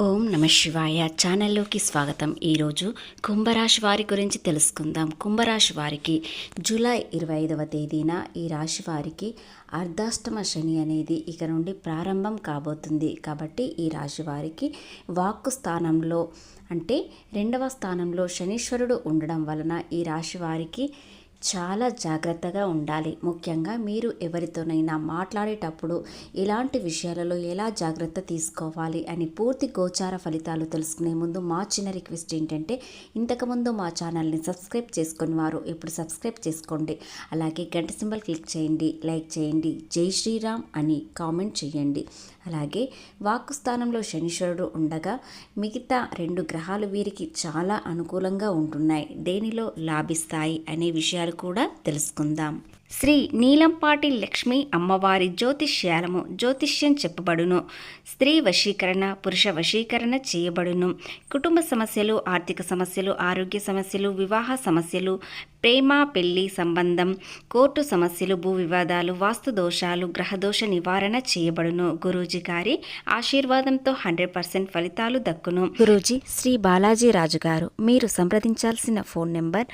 ఓం నమ శివాయ ఛానల్లోకి స్వాగతం. ఈరోజు కుంభరాశి వారి గురించి తెలుసుకుందాం. కుంభరాశి వారికి జూలై 25వ తేదీన ఈ రాశి వారికి అర్ధాష్టమ శని అనేది ఇక నుండి ప్రారంభం కాబోతుంది. కాబట్టి ఈ రాశి వారికి వాక్కు స్థానంలో అంటే 2వ స్థానంలో శనీశ్వరుడు ఉండడం వలన ఈ రాశి వారికి చాలా జాగ్రత్తగా ఉండాలి. ముఖ్యంగా మీరు ఎవరితోనైనా మాట్లాడేటప్పుడు ఇలాంటి విషయాలలో ఎలా జాగ్రత్త తీసుకోవాలి అని పూర్తి గోచార ఫలితాలు తెలుసుకునే ముందు మా చిన్న రిక్వెస్ట్ ఏంటంటే, ఇంతకుముందు మా ఛానల్ని సబ్స్క్రైబ్ చేసుకుని వారు ఇప్పుడు సబ్స్క్రైబ్ చేసుకోండి. అలాగే గంట సింబల్ క్లిక్ చేయండి, లైక్ చేయండి, జై శ్రీరామ్ అని కామెంట్ చేయండి. అలాగే వాక్కు స్థానంలో శనీశ్వరుడు ఉండగా మిగతా 2 గ్రహాలు వీరికి చాలా అనుకూలంగా ఉంటున్నాయి. దేనిలో లాభిస్తాయి అనే విషయాలు కూడా తెలుసుకుందాం. శ్రీ నీలంపాటి లక్ష్మీ అమ్మవారి జ్యోతిష్యం చెప్పబడును. స్త్రీ వశీకరణ, పురుష వశీకరణ చేయబడును. కుటుంబ సమస్యలు, ఆర్థిక సమస్యలు, ఆరోగ్య సమస్యలు, వివాహ సమస్యలు, ప్రేమ పెళ్లి సంబంధం, కోర్టు సమస్యలు, భూ వివాదాలు, వాస్తు దోషాలు, గ్రహదోష నివారణ చేయబడును. గురూజీ గారి ఆశీర్వాదంతో 100% ఫలితాలు దక్కును. గురూజీ శ్రీ బాలాజీ రాజు గారు. మీరు సంప్రదించాల్సిన ఫోన్ నెంబర్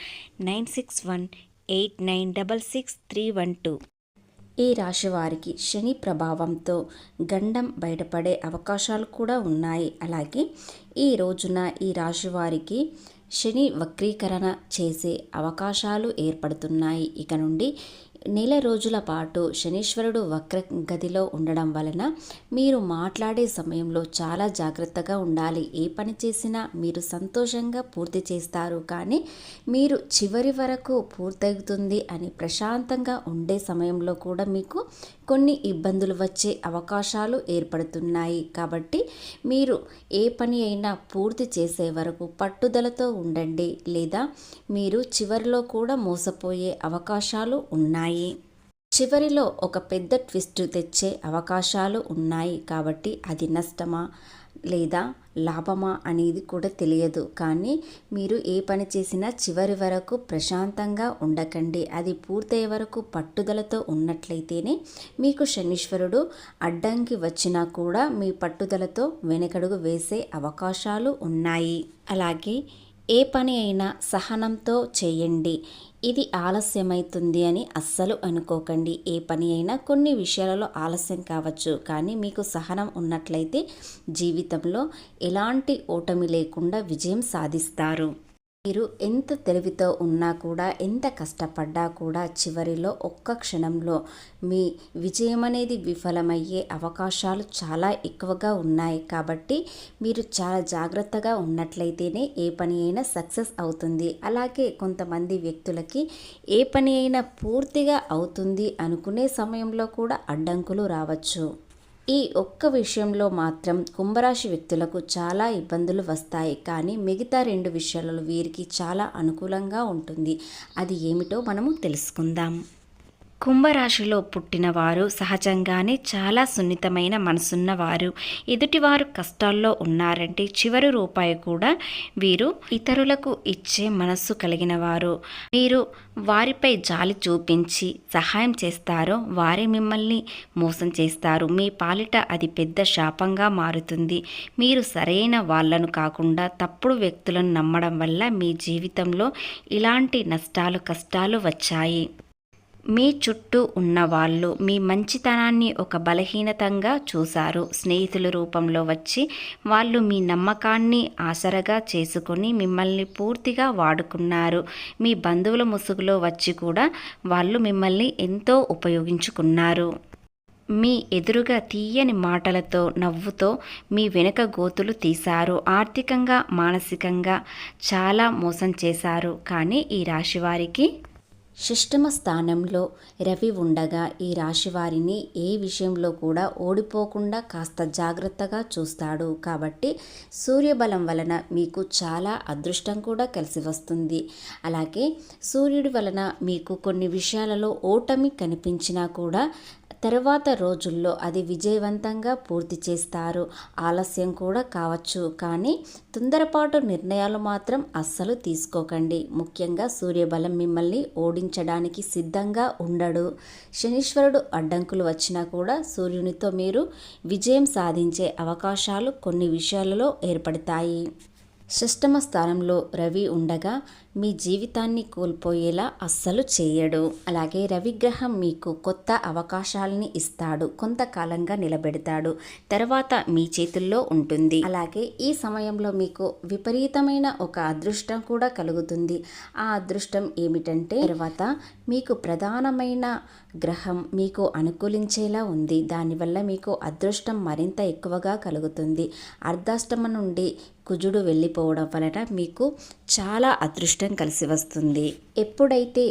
9618966312. ఈ రాశి వారికి శని ప్రభావంతో గండం బయటపడే అవకాశాలు కూడా ఉన్నాయి. అలాగే ఈ రోజున ఈ రాశి వారికి శని వక్రీకరణ చేసే అవకాశాలు ఏర్పడుతున్నాయి. ఇక నుండి నెల రోజుల పాటు శనీశ్వరుడు వక్ర గదిలో ఉండడం వలన మీరు మాట్లాడే సమయంలో చాలా జాగ్రత్తగా ఉండాలి. ఏ పని చేసినా మీరు సంతోషంగా పూర్తి చేస్తారు, కానీ మీరు చివరి వరకు పూర్తవుతుంది అని ప్రశాంతంగా ఉండే సమయంలో కూడా మీకు కొన్ని ఇబ్బందులు వచ్చే అవకాశాలు ఏర్పడుతున్నాయి. కాబట్టి మీరు ఏ పని అయినా పూర్తి చేసే వరకు పట్టుదలతో ఉండండి, లేదా మీరు చివరిలో కూడా మోసపోయే అవకాశాలు ఉన్నాయి. చివరిలో ఒక పెద్ద ట్విస్ట్ తెచ్చే అవకాశాలు ఉన్నాయి. కాబట్టి అది నష్టమా లేదా లాభమా అనేది కూడా తెలియదు. కానీ మీరు ఏ పని చేసినా చివరి వరకు ప్రశాంతంగా ఉండకండి. అది పూర్తయ్యే వరకు పట్టుదలతో ఉన్నట్లయితేనే మీకు శనీశ్వరుడు అడ్డంకి వచ్చినా కూడా మీ పట్టుదలతో వెనకడుగు వేసే అవకాశాలు ఉన్నాయి. అలాగే ఏ పని అయినా సహనంతో చేయండి. ఇది ఆలస్యమవుతుంది అని అస్సలు అనుకోకండి. ఏ పని అయినా కొన్ని విషయాలలో ఆలస్యం కావచ్చు, కానీ మీకు సహనం ఉన్నట్లయితే జీవితంలో ఎలాంటి ఓటమి లేకుండా విజయం సాధిస్తారు. మీరు ఎంత తెలివితో ఉన్నా కూడా, ఎంత కష్టపడ్డా కూడా చివరిలో ఒక్క క్షణంలో మీ విజయం అనేది విఫలమయ్యే అవకాశాలు చాలా ఎక్కువగా ఉన్నాయి. కాబట్టి మీరు చాలా జాగ్రత్తగా ఉన్నట్లయితేనే ఏ పని అయినా సక్సెస్ అవుతుంది. అలాగే కొంతమంది వ్యక్తులకి ఏ పని అయినా పూర్తిగా అవుతుంది అనుకునే సమయంలో కూడా అడ్డంకులు రావచ్చు. ఈ ఒక్క విషయంలో మాత్రం కుంభరాశి వ్యక్తులకు చాలా ఇబ్బందులు వస్తాయి, కానీ మిగతా 2 విషయాలలో వీరికి చాలా అనుకూలంగా ఉంటుంది. అది ఏమిటో మనము తెలుసుకుందాం. కుంభరాశిలో పుట్టినవారు సహజంగానే చాలా సున్నితమైన మనసున్నవారు. ఎదుటివారు కష్టాల్లో ఉన్నారంటే చివరి రూపాయి కూడా వీరు ఇతరులకు ఇచ్చే మనస్సు కలిగిన వారు. మీరు వారిపై జాలి చూపించి సహాయం చేస్తారో వారే మిమ్మల్ని మోసం చేస్తారు. మీ పాలిట అది పెద్ద శాపంగా మారుతుంది. మీరు సరైన వాళ్ళను కాకుండా తప్పుడు వ్యక్తులను నమ్మడం వల్ల మీ జీవితంలో ఇలాంటి నష్టాలు కష్టాలు వచ్చాయి. మీ చుట్టూ ఉన్నవాళ్ళు మీ మంచితనాన్ని ఒక బలహీనతంగా చూశారు. స్నేహితుల రూపంలో వచ్చి వాళ్ళు మీ నమ్మకాన్ని ఆసరగా చేసుకొని మిమ్మల్ని పూర్తిగా వాడుకున్నారు. మీ బంధువుల ముసుగులో వచ్చి కూడా వాళ్ళు మిమ్మల్ని ఎంతో ఉపయోగించుకున్నారు. మీ ఎదురుగా తీయని మాటలతో, నవ్వుతో మీ వెనుక గోతులు తీశారు. ఆర్థికంగా, మానసికంగా చాలా మోసం చేశారు. కానీ ఈ రాశి వారికి షష్టమ స్థానంలో రవి ఉండగా ఈ రాశి వారిని ఏ విషయంలో కూడా ఓడిపోకుండా కాస్త జాగ్రత్తగా చూస్తాడు. కాబట్టి సూర్యబలం వలన మీకు చాలా అదృష్టం కూడా కలిసి వస్తుంది. అలాగే సూర్యుడి వలన మీకు కొన్ని విషయాలలో ఓటమి కనిపించినా కూడా తరువాత రోజుల్లో అది విజయవంతంగా పూర్తి చేస్తారు. ఆలస్యం కూడా కావచ్చు, కానీ తొందరపాటు నిర్ణయాలు మాత్రం అస్సలు తీసుకోకండి. ముఖ్యంగా సూర్యబలం మిమ్మల్ని ఓడించడానికి సిద్ధంగా ఉండడు. శనీశ్వరుడు అడ్డంకులు వచ్చినా కూడా సూర్యునితో మీరు విజయం సాధించే అవకాశాలు కొన్ని విషయాలలో ఏర్పడతాయి. షష్టమ స్థానంలో రవి ఉండగా మీ జీవితాన్ని కోల్పోయేలా అస్సలు చేయడు. అలాగే రవిగ్రహం మీకు కొత్త అవకాశాలని ఇస్తాడు, కొంతకాలంగా నిలబెడతాడు, తర్వాత మీ చేతుల్లో ఉంటుంది. అలాగే ఈ సమయంలో మీకు విపరీతమైన ఒక అదృష్టం కూడా కలుగుతుంది. ఆ అదృష్టం ఏమిటంటే తర్వాత మీకు ప్రధానమైన గ్రహం మీకు అనుకూలించేలా ఉంది. దానివల్ల మీకు అదృష్టం మరింత ఎక్కువగా కలుగుతుంది. అర్ధాష్టమ నుండి కుజుడు వెళ్ళిపోవడం వలన మీకు చాలా అదృష్టం కలిసి వస్తుంది. ఎప్పుడైతే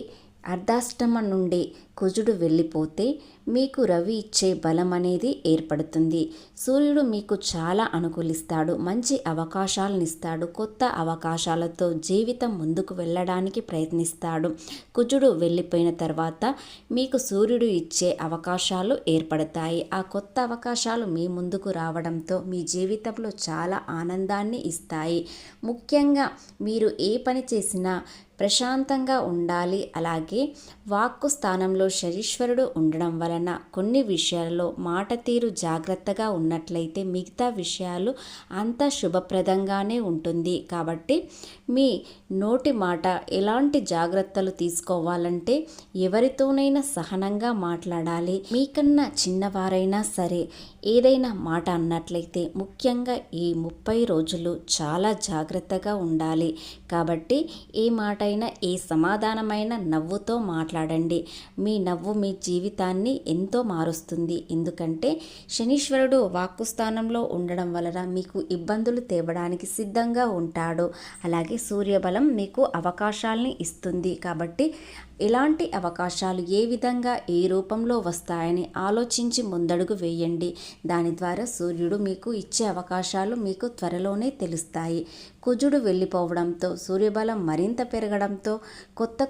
అర్ధాష్టమ నుండి కుజుడు వెళ్ళిపోతే మీకు రవి ఇచ్చే బలం అనేది ఏర్పడుతుంది. సూర్యుడు మీకు చాలా అనుకూలిస్తాడు, మంచి అవకాశాలను ఇస్తాడు, కొత్త అవకాశాలతో జీవితం ముందుకు వెళ్ళడానికి ప్రయత్నిస్తాడు. కుజుడు వెళ్ళిపోయిన తర్వాత మీకు సూర్యుడు ఇచ్చే అవకాశాలు ఏర్పడతాయి. ఆ కొత్త అవకాశాలు మీ ముందుకు రావడంతో మీ జీవితంలో చాలా ఆనందాన్ని ఇస్తాయి. ముఖ్యంగా మీరు ఏ పని చేసినా ప్రశాంతంగా ఉండాలి. అలాగే వాక్కు స్థానంలో శనీశ్వరుడు ఉండడం వలన కొన్ని విషయాల్లో మాట తీరు జాగ్రత్తగా ఉన్నట్లయితే మిగతా విషయాలు అంతా శుభప్రదంగానే ఉంటుంది. కాబట్టి మీ నోటి మాట ఎలాంటి జాగ్రత్తలు తీసుకోవాలంటే ఎవరితోనైనా సహనంగా మాట్లాడాలి. మీకన్నా చిన్నవారైనా సరే ఏదైనా మాట అన్నట్లయితే ముఖ్యంగా ఈ 30 రోజులు చాలా జాగ్రత్తగా ఉండాలి. కాబట్టి ఏ మాట ఏ సమాధానమైన నవ్వుతో మాట్లాడండి. మీ నవ్వు మీ జీవితాన్ని ఎంతో మారుస్తుంది. ఎందుకంటే శనీశ్వరుడు వాక్కు స్థానంలో ఉండడం వలన మీకు ఇబ్బందులు తేవడానికి సిద్ధంగా ఉంటాడు. అలాగే సూర్యబలం మీకు అవకాశాలని ఇస్తుంది. కాబట్టి ఎలాంటి అవకాశాలు ఏ విధంగా ఏ రూపంలో వస్తాయని ఆలోచించి ముందడుగు వేయండి. దాని ద్వారా సూర్యుడు మీకు ఇచ్చే అవకాశాలు మీకు త్వరలోనే తెలుస్తాయి. కుజుడు వెళ్ళిపోవడంతో సూర్యబలం మరింత పెరగడంతో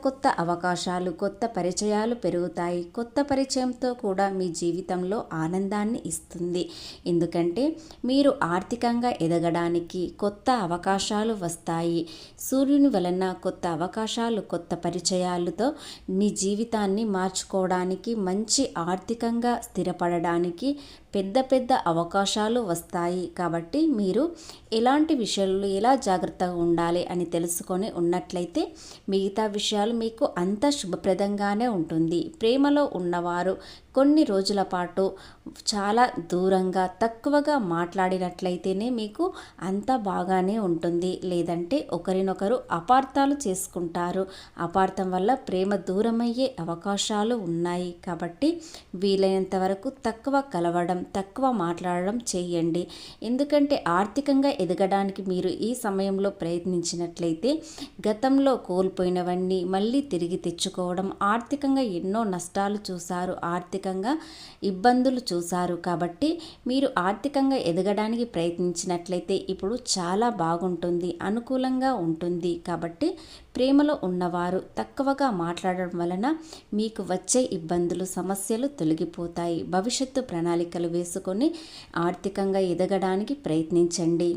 కొత్త అవకాశాలు, కొత్త పరిచయాలు పెరుగుతాయి. కొత్త పరిచయంతో కూడా మీ జీవితంలో ఆనందాన్ని ఇస్తుంది. ఎందుకంటే మీరు ఆర్థికంగా ఎదగడానికి కొత్త అవకాశాలు వస్తాయి. సూర్యుని వలన కొత్త అవకాశాలు, కొత్త పరిచయాలతో మీ జీవితాన్ని మార్చుకోవడానికి, మంచి ఆర్థికంగా స్థిరపడడానికి పెద్ద అవకాశాలు వస్తాయి. కాబట్టి మీరు ఎలాంటి విషయాల్లో ఎలా జాగ్రత్తగా ఉండాలి అని తెలుసుకొని ఉన్నట్లయితే మిగతా విషయాలు మీకు అంత శుభప్రదంగానే ఉంటుంది. ప్రేమలో ఉన్నవారు కొన్ని రోజుల పాటు చాలా దూరంగా తక్కువగా మాట్లాడినట్లయితేనే మీకు అంత బాగానే ఉంటుంది. లేదంటే ఒకరినొకరు అపార్థాలు చేసుకుంటారు. అపార్థం వల్ల ప్రేమ దూరమయ్యే అవకాశాలు ఉన్నాయి. కాబట్టి వీలైనంత వరకు తక్కువ కలవడం, తక్కువ మాట్లాడడం చేయండి. ఎందుకంటే ఆర్థికంగా ఎదగడానికి మీరు ఈ సమయంలో ప్రయత్నించినట్లయితే గతంలో కోల్పోయినవన్నీ మళ్ళీ తిరిగి తెచ్చుకోవడం, ఆర్థికంగా ఎన్నో నష్టాలు చూశారు, ఆర్థికంగా ఇబ్బందులు చూశారు. కాబట్టి మీరు ఆర్థికంగా ఎదగడానికి ప్రయత్నించినట్లయితే ఇప్పుడు చాలా బాగుంటుంది, అనుకూలంగా ఉంటుంది. కాబట్టి ప్రేమలో ఉన్నవారు తక్కువగా మాట్లాడడం వలన మీకు వచ్చే ఇబ్బందులు, సమస్యలు తొలగిపోతాయి. భవిష్యత్తు ప్రణాళికలు వేసుకొని ఆర్థికంగా ఎదగడానికి ప్రయత్నించండి.